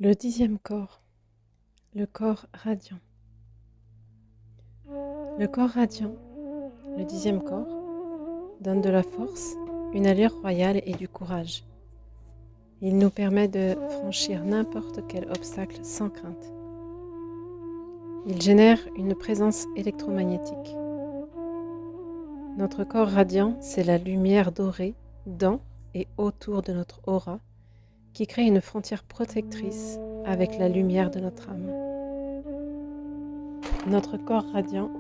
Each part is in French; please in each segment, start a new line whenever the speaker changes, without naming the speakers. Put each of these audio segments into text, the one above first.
Le 10e corps, le corps radiant. Le corps radiant, le 10e corps, donne de la force, une allure royale et du courage. Il nous permet de franchir n'importe quel obstacle sans crainte. Il génère une présence électromagnétique. Notre corps radiant, c'est la lumière dorée dans et autour de notre aura qui crée une frontière protectrice avec la lumière de notre âme. Notre corps radiant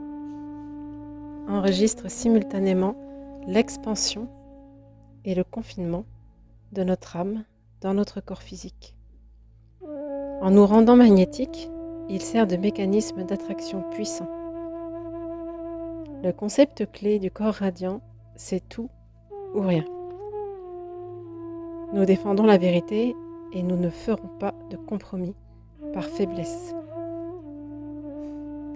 enregistre simultanément l'expansion et le confinement de notre âme dans notre corps physique. En nous rendant magnétiques, il sert de mécanisme d'attraction puissant. Le concept clé du corps radiant, c'est tout ou rien. Nous défendons la vérité et nous ne ferons pas de compromis par faiblesse.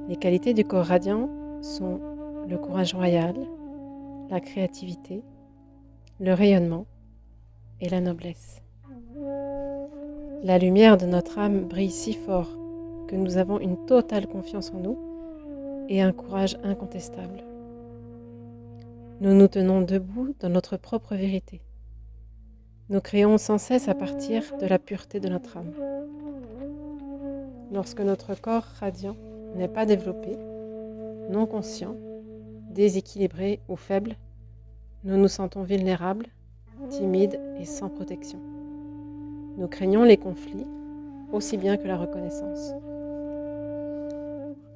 Les qualités du corps radiant sont le courage royal, la créativité, le rayonnement et la noblesse. La lumière de notre âme brille si fort que nous avons une totale confiance en nous et un courage incontestable. Nous nous tenons debout dans notre propre vérité. Nous créons sans cesse à partir de la pureté de notre âme. Lorsque notre corps radiant n'est pas développé, non conscient, déséquilibré ou faible, nous nous sentons vulnérables, timides et sans protection. Nous craignons les conflits aussi bien que la reconnaissance.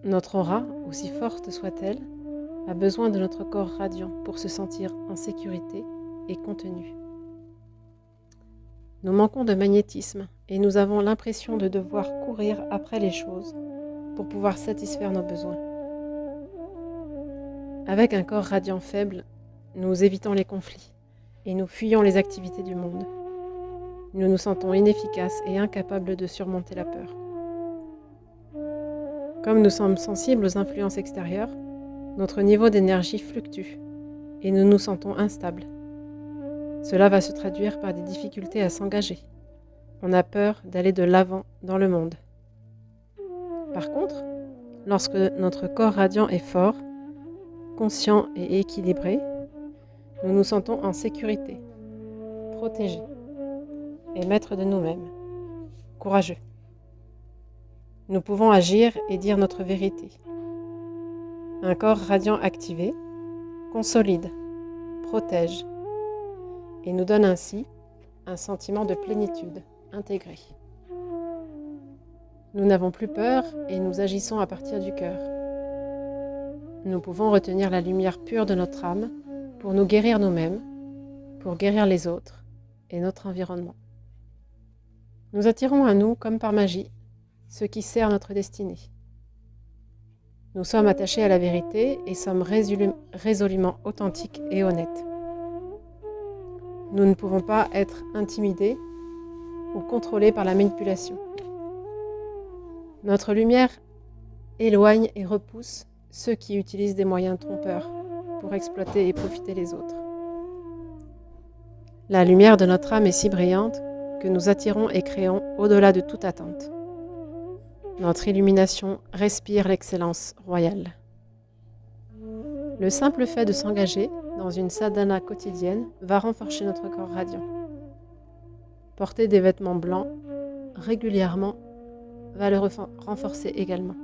Notre aura, aussi forte soit-elle, a besoin de notre corps radiant pour se sentir en sécurité et contenu. Nous manquons de magnétisme et nous avons l'impression de devoir courir après les choses pour pouvoir satisfaire nos besoins. Avec un corps radiant faible, nous évitons les conflits et nous fuyons les activités du monde. Nous nous sentons inefficaces et incapables de surmonter la peur. Comme nous sommes sensibles aux influences extérieures, notre niveau d'énergie fluctue et nous nous sentons instables. Cela va se traduire par des difficultés à s'engager. On a peur d'aller de l'avant dans le monde. Par contre, lorsque notre corps radiant est fort, conscient et équilibré, nous nous sentons en sécurité, protégés et maîtres de nous-mêmes, courageux. Nous pouvons agir et dire notre vérité. Un corps radiant activé consolide, protège et nous donne ainsi un sentiment de plénitude intégrée. Nous n'avons plus peur et nous agissons à partir du cœur. Nous pouvons retenir la lumière pure de notre âme pour nous guérir nous-mêmes, pour guérir les autres et notre environnement. Nous attirons à nous, comme par magie, ce qui sert notre destinée. Nous sommes attachés à la vérité et sommes résolument authentiques et honnêtes. Nous ne pouvons pas être intimidés ou contrôlés par la manipulation. Notre lumière éloigne et repousse ceux qui utilisent des moyens trompeurs pour exploiter et profiter les autres. La lumière de notre âme est si brillante que nous attirons et créons au-delà de toute attente. Notre illumination respire l'excellence royale. Le simple fait de s'engager dans une sadhana quotidienne va renforcer notre corps radiant. Porter des vêtements blancs régulièrement va le renforcer également.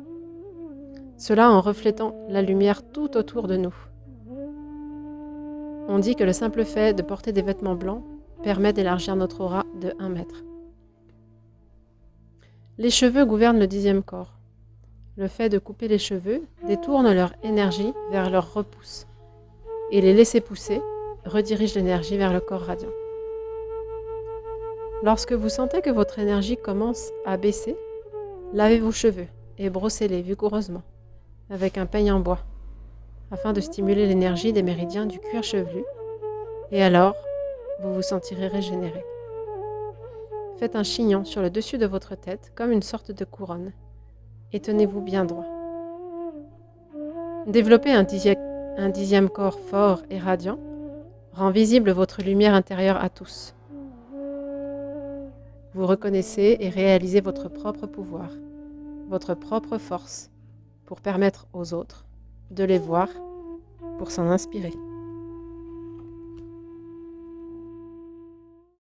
Cela en reflétant la lumière tout autour de nous. On dit que le simple fait de porter des vêtements blancs permet d'élargir notre aura de 1 mètre. Les cheveux gouvernent le 10e corps. Le fait de couper les cheveux détourne leur énergie vers leur repousse et les laisser pousser redirige l'énergie vers le corps radiant. Lorsque vous sentez que votre énergie commence à baisser, lavez vos cheveux et brossez-les vigoureusement avec un peigne en bois afin de stimuler l'énergie des méridiens du cuir chevelu et alors vous vous sentirez régénéré. Faites un chignon sur le dessus de votre tête comme une sorte de couronne et tenez-vous bien droit. Développer un 10e corps fort et radiant rend visible votre lumière intérieure à tous. Vous reconnaissez et réalisez votre propre pouvoir, votre propre force, pour permettre aux autres de les voir, pour s'en inspirer.